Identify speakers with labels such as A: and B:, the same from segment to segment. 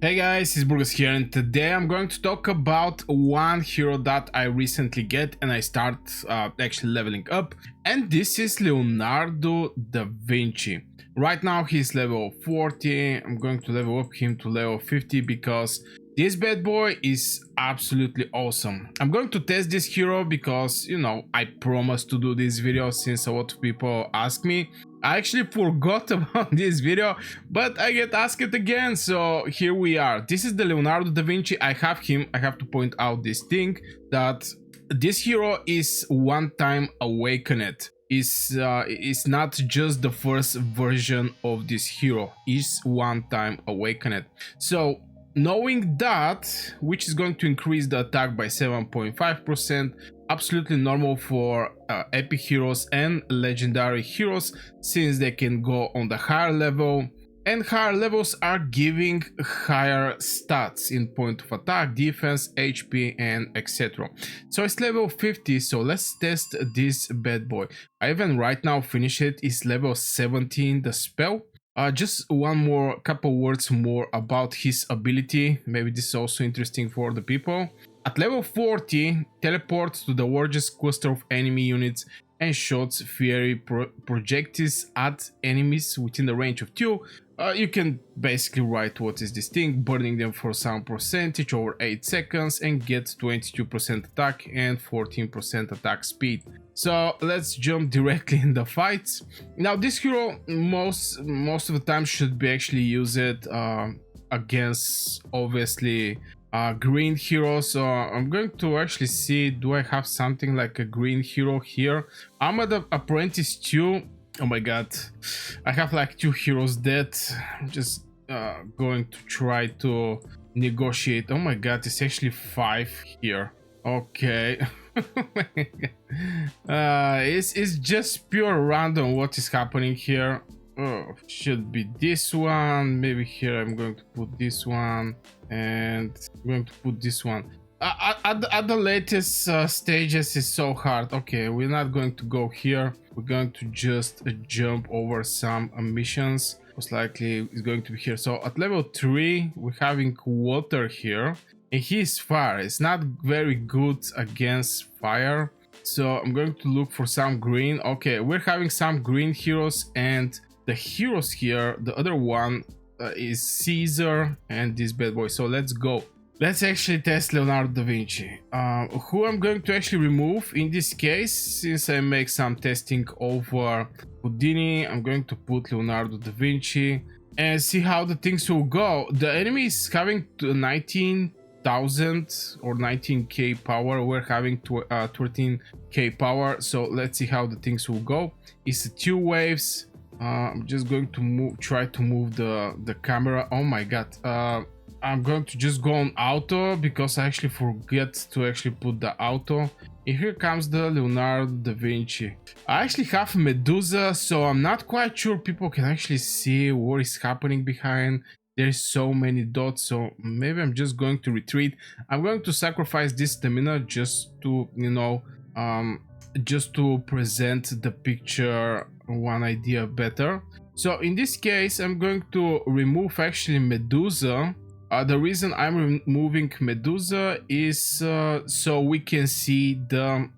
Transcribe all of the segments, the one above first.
A: Hey guys, it's Burgas here, and today I'm going to talk about one hero that I recently get and I start actually leveling up, and this is Leonardo da Vinci. Right now he's level 40. I'm going to level up him to level 50 because this bad boy is absolutely awesome. I'm going to test this hero because, you know, I promised to do this video since a lot of people ask me. I actually forgot about this video, but I get asked it again, so here we are. This is the Leonardo da Vinci. I have him. I have to point out this thing, that this hero is one time awakened. Is not just the first version of this hero, is one time awakened. So knowing that, which is going to increase the attack by 7.5%, absolutely normal for epic heroes and legendary heroes, since they can go on the higher level, and higher levels are giving higher stats in point of attack, defense, HP, and etc. So it's level 50, so let's test this bad boy. I even right now finished it. It's level 17 the spell. Just couple words more about his ability. Maybe this is also interesting for the people. At level 40, teleports to the largest cluster of enemy units and shoots fiery projectiles at enemies within the range of 2. You can basically write what is this thing, burning them for some percentage over 8 seconds and get 22% attack and 14% attack speed. So let's jump directly in the fights. Now this hero most of the time should be actually used against obviously green hero. So I'm going to actually see, do I have something like a green hero here? I'm at the apprentice 2. Oh my god, I have like 2 heroes dead. I'm just going to try to negotiate. Oh my god, it's actually 5 here. Okay. It's just pure random what is happening here. Oh, should be this one. Maybe here I'm going to put this one, and I'm going to put this one. At the latest stages is so hard. Okay, we're not going to go here. We're going to just jump over some missions. Most likely it's going to be here. So at level 3 we're having water here, and he's fire. It's not very good against fire, so I'm going to look for some green. Okay, we're having some green heroes, and the heroes here, the other one is Caesar and this bad boy. So let's go. Let's actually test Leonardo da Vinci. Who I'm going to actually remove in this case, since I make some testing over Houdini, I'm going to put Leonardo da Vinci and see how the things will go. The enemy is having 19,000 or 19k power. We're having 13k power. So let's see how the things will go. It's 2 waves. I'm just going to try to move the camera. Oh my god. I'm going to just go on auto because I actually forget to actually put the auto. And here comes the Leonardo da Vinci. I actually have Medusa, so I'm not quite sure people can actually see what is happening behind. There's so many dots, so maybe I'm just going to retreat. I'm going to sacrifice this stamina just to, you know, just to present the picture one idea better. So in this case, I'm going to remove actually Medusa. The reason I'm removing Medusa is so we can see the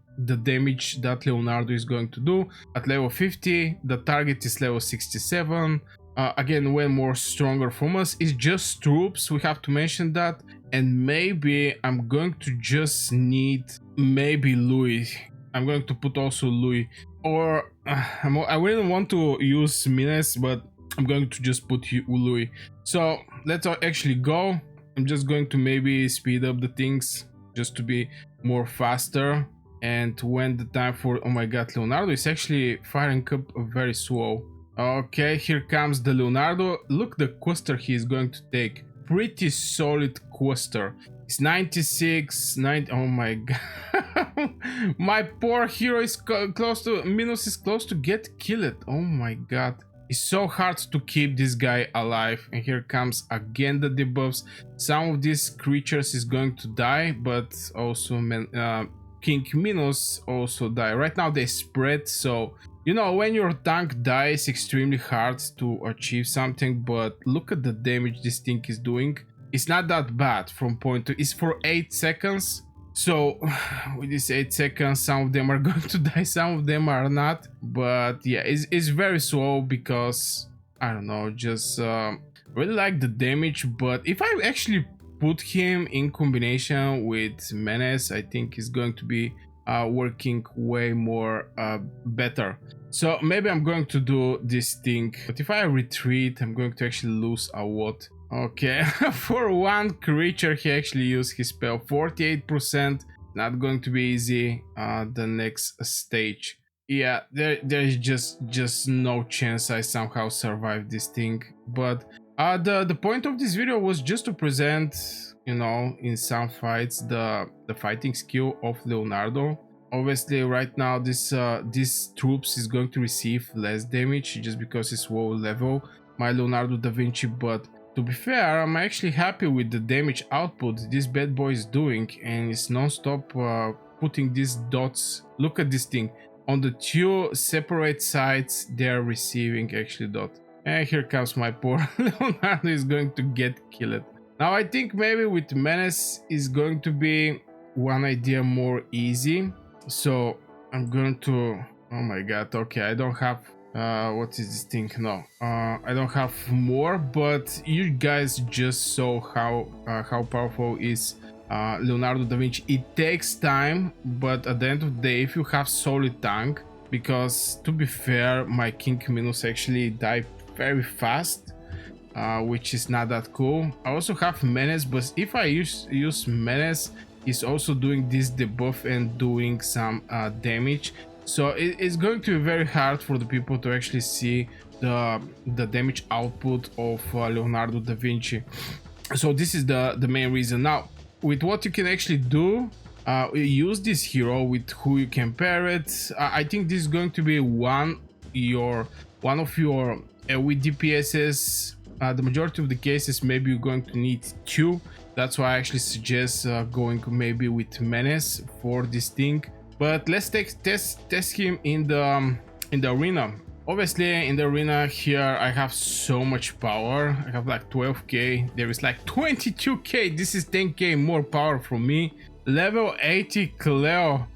A: damage that Leonardo is going to do. At level 50, the target is level 67. Again, way more stronger from us. It's just troops, we have to mention that. And maybe I'm going to just need maybe Louis. I'm going to put also Louis. Or I wouldn't want to use Mines, but I'm going to just put Louis. So let's actually go. I'm just going to maybe speed up the things just to be more faster. And when the time for, oh my god, Leonardo is actually firing up very slow. Okay, here comes the Leonardo. Look the cluster he is going to take. Pretty solid cluster. It's 96, 90. Oh my god. My poor hero is close to, Minos is close to get killed. Oh my god. It's so hard to keep this guy alive. And here comes again the debuffs. Some of these creatures is going to die, but also King Minos also die. Right now they spread, so you know, when your tank dies, extremely hard to achieve something, but look at the damage this thing is doing. it's not that bad from point to, it's for 8 seconds. So with these 8 seconds, some of them are going to die, some of them are not. But yeah, it's very slow because I don't know, just really like the damage. But if I actually put him in combination with Menace, I think it's going to be working way more better. So maybe I'm going to do this thing, but if I retreat, I'm going to actually lose a lot. Okay, for one creature, he actually used his spell. 48%, not going to be easy. The next stage. Yeah, there's just no chance I somehow survive this thing. But the point of this video was just to present, you know, in some fights the fighting skill of Leonardo. Obviously, right now this troops is going to receive less damage just because it's low level, my Leonardo da Vinci. But to be fair, I'm actually happy with the damage output this bad boy is doing, and it's non-stop putting these dots. Look at this thing. On the 2 separate sides, they're receiving actually dot. And here comes my poor Leonardo is going to get killed. Now I think maybe with Menace is going to be one idea more easy. So I'm going to, oh my god, okay, I don't have what is this thing? No, I don't have more, but you guys just saw how powerful is Leonardo da Vinci. It takes time, but at the end of the day, if you have solid tank, because to be fair, my King Minos actually died very fast, which is not that cool. I also have Menace, but if I use Menace, he's also doing this debuff and doing some damage. So it's going to be very hard for the people to actually see the damage output of Leonardo da Vinci. So this is the main reason. Now, with what you can actually do, use this hero with who you can pair it. I think this is going to be one of your with DPSs. The majority of the cases, maybe you're going to need 2. That's why I actually suggest going maybe with Menace for this thing. But let's test him in the arena. Obviously, in the arena here, I have so much power. I have like 12k. There is like 22k. This is 10k more power from me. Level 80 Cleo.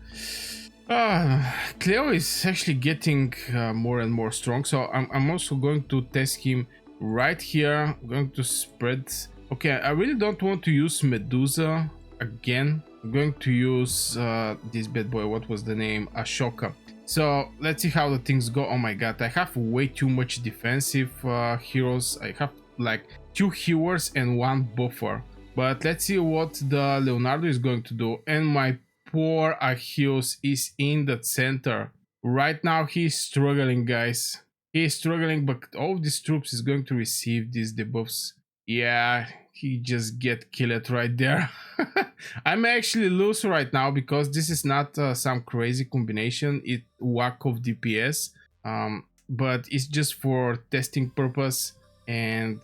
A: Cleo is actually getting more and more strong. So I'm also going to test him right here. I'm going to spread. Okay, I really don't want to use Medusa again. I'm going to use this bad boy. What was the name? Ashoka. So let's see how the things go. Oh my god, I have way too much defensive heroes. I have like 2 healers and 1 buffer. But let's see what the Leonardo is going to do. And my poor Achilles is in the center. Right now he's struggling, guys. He's struggling, but all these troops is going to receive these debuffs. Yeah, he just get killed right there. I'm actually lose right now because this is not some crazy combination. It whack of DPS, but it's just for testing purpose. And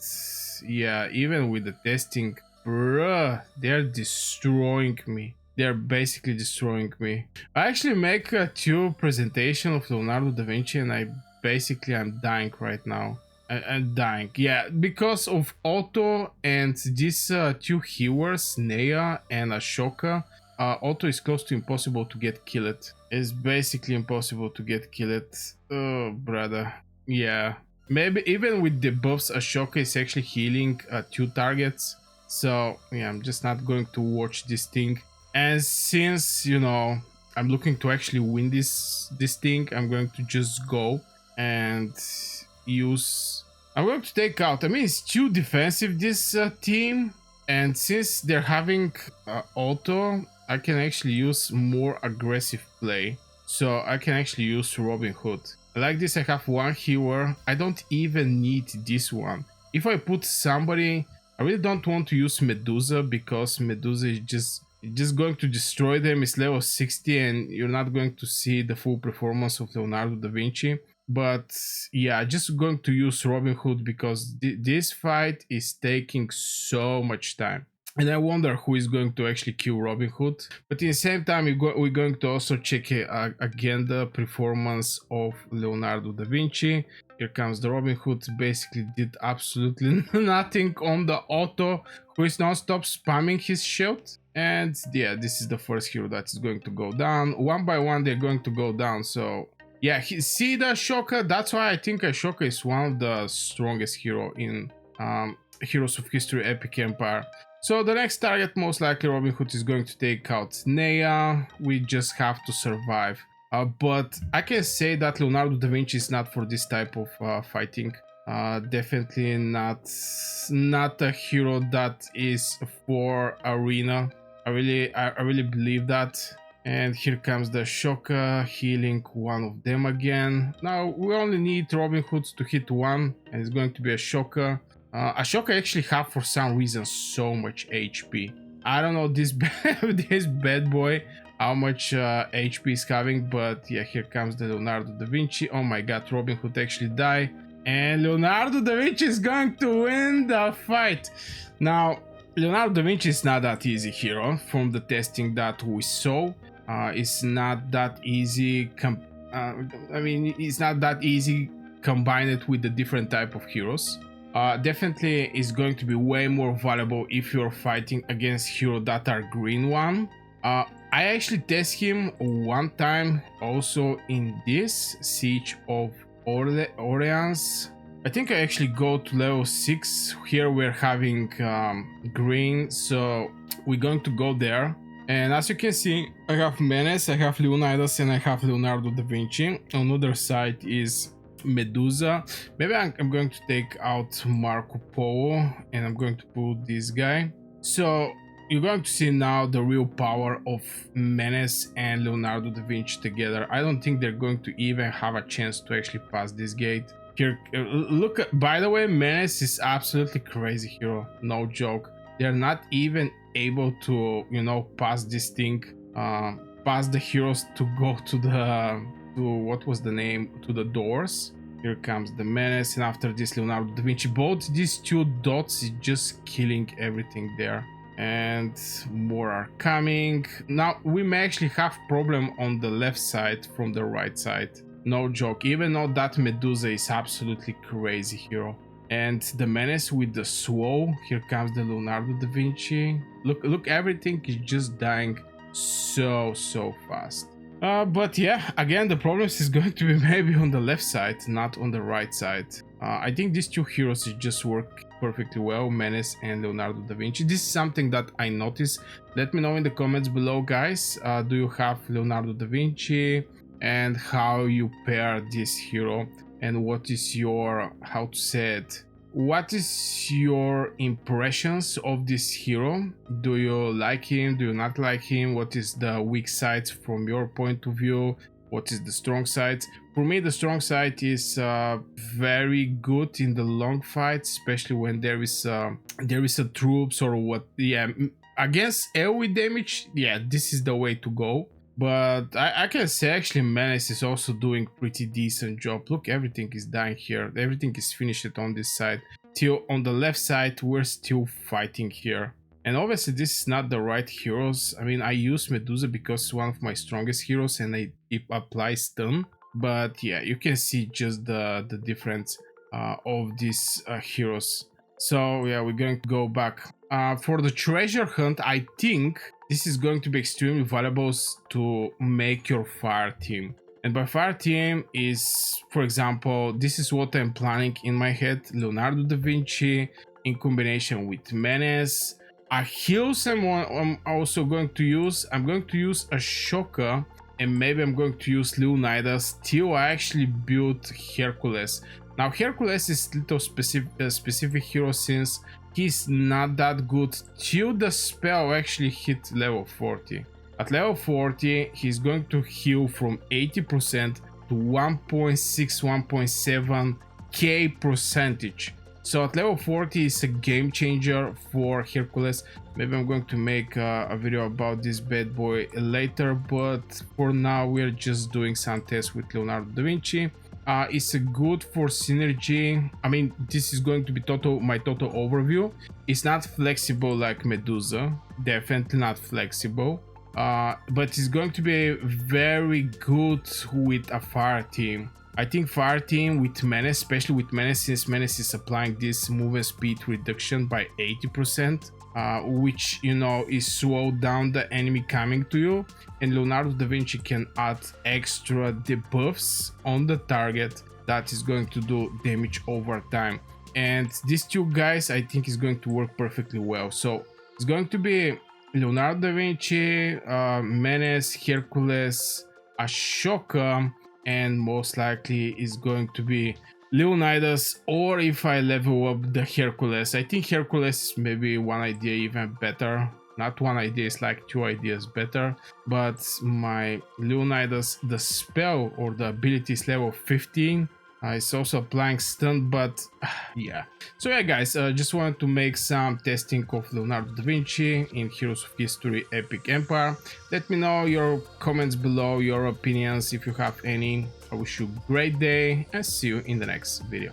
A: yeah, even with the testing, bruh, they're destroying me. They're basically destroying me. I actually make 2 presentation of Leonardo da Vinci, and I'm dying right now. I'm dying, yeah, because of Otto and these 2 healers, Nea and Ashoka. Otto is close to impossible to get killed. It's basically impossible to get killed. Oh, brother. Yeah, maybe even with the buffs, Ashoka is actually healing 2 targets. So yeah, I'm just not going to watch this thing. And since, you know, I'm looking to actually win this thing, I'm going to just go and use. I'm going to take out. I mean, it's too defensive, this team, and since they're having auto, I can actually use more aggressive play. So I can actually use Robin Hood. Like this, I have 1 healer. I don't even need this one. If I put somebody, I really don't want to use Medusa because Medusa is just going to destroy them. It's level 60 and you're not going to see the full performance of Leonardo da Vinci. But yeah, just going to use Robin Hood because this fight is taking so much time. And I wonder who is going to actually kill Robin Hood. But at the same time, we're going to also check again the performance of Leonardo da Vinci. Here comes the Robin Hood, basically did absolutely nothing on the Otto, who is non-stop spamming his shield. And yeah, this is the first hero that is going to go down. One by one, they're going to go down. So yeah, see the Ashoka? That's why I think Ashoka is one of the strongest hero in Heroes of History Epic Empire. So the next target, most likely Robin Hood, is going to take out Nea. We just have to survive. But I can say that Leonardo da Vinci is not for this type of fighting. Definitely not a hero that is for arena. I really believe that. And here comes the Ashoka, healing one of them again. Now we only need Robin Hood to hit one, and it's going to be Ashoka. Ashoka actually have for some reason so much HP. I don't know this this bad boy how much HP is having, but yeah, here comes the Leonardo da Vinci. Oh my god, Robin Hood actually died, and Leonardo da Vinci is going to win the fight. Now Leonardo da Vinci is not that easy hero from the testing that we saw. It's not that easy. I mean, it's not that easy combined with the different type of heroes. Definitely is going to be way more valuable if you're fighting against heroes that are green one. I actually test him one time also in this Siege of Orleans. I think I actually go to level 6. Here we're having green, so we're going to go there. And as you can see, I have Menes, I have Leonidas, and I have Leonardo da Vinci. On the other side is Medusa. Maybe I'm going to take out Marco Polo, and I'm going to put this guy. So you're going to see now the real power of Menes and Leonardo da Vinci together. I don't think they're going to even have a chance to actually pass this gate. Here, look, by the way, Menes is absolutely crazy hero, no joke. They're not even able to, you know, pass this thing, pass the heroes to go to the, what was the name, to the doors. Here comes the Menace, and after this Leonardo da Vinci. Both these two dots is just killing everything there. And more are coming. Now we may actually have problem on the left side from the right side. No joke, even though that Medusa is absolutely crazy hero. And the Menace with the Swow. Here comes the Leonardo da Vinci. Look, everything is just dying so fast. But yeah, again, the problem is going to be maybe on the left side, not on the right side. I think these two heroes just work perfectly well, Menace and Leonardo da Vinci. This is something that I noticed. Let me know in the comments below, guys. Do you have Leonardo da Vinci, and how you pair this hero, and what is your, how to say it, what is your impressions of this hero? Do you like him? Do you not like him? What is the weak sides from your point of view? What is the strong sides? For me, the strong side is very good in the long fights, especially when there is a troops or what. Yeah, against AoE damage, yeah, this is the way to go. But I can say actually Menace is also doing pretty decent job. Look, everything is dying here. Everything is finished on this side. Till on the left side, we're still fighting here. And obviously this is not the right heroes. I mean, I use Medusa because it's one of my strongest heroes and it applies stun. But yeah, you can see just the difference of these heroes. So yeah, we're going to go back. For the treasure hunt, I think this is going to be extremely valuable to make your fire team. And by fire team is, for example, this is what I'm planning in my head. Leonardo da Vinci in combination with Menace. Heals I'm also going to use. I'm going to use Ashoka, and maybe I'm going to use Leonidas till I actually build Hercules. Now Hercules is a little specific hero since he's not that good till the spell actually hit level 40. At level 40, he's going to heal from 80% to 1.6-1.7k percentage. So at level 40 is a game changer for Hercules. Maybe I'm going to make a video about this bad boy later, but for now we're just doing some tests with Leonardo da Vinci. It's a good for synergy. I mean, this is going to be my total overview. It's not flexible like Medusa, definitely not flexible, but it's going to be very good with a fire team. I think Fire Team with Menace, especially with Menace, since Menace is applying this movement speed reduction by 80%, which, you know, is slow down the enemy coming to you. And Leonardo da Vinci can add extra debuffs on the target that is going to do damage over time. And these two guys, I think, is going to work perfectly well. So it's going to be Leonardo da Vinci, Menace, Hercules, Ashoka, and most likely is going to be Leonidas, or if I level up the Hercules. I think Hercules is maybe one idea even better. Not one idea, it's like two ideas better. But my Leonidas, the spell or the ability is level 15. It's also applying stun, but yeah. So yeah, guys, just wanted to make some testing of Leonardo da Vinci in Heroes of History Epic Empire. Let me know your comments below, your opinions if you have any. I wish you a great day and see you in the next video.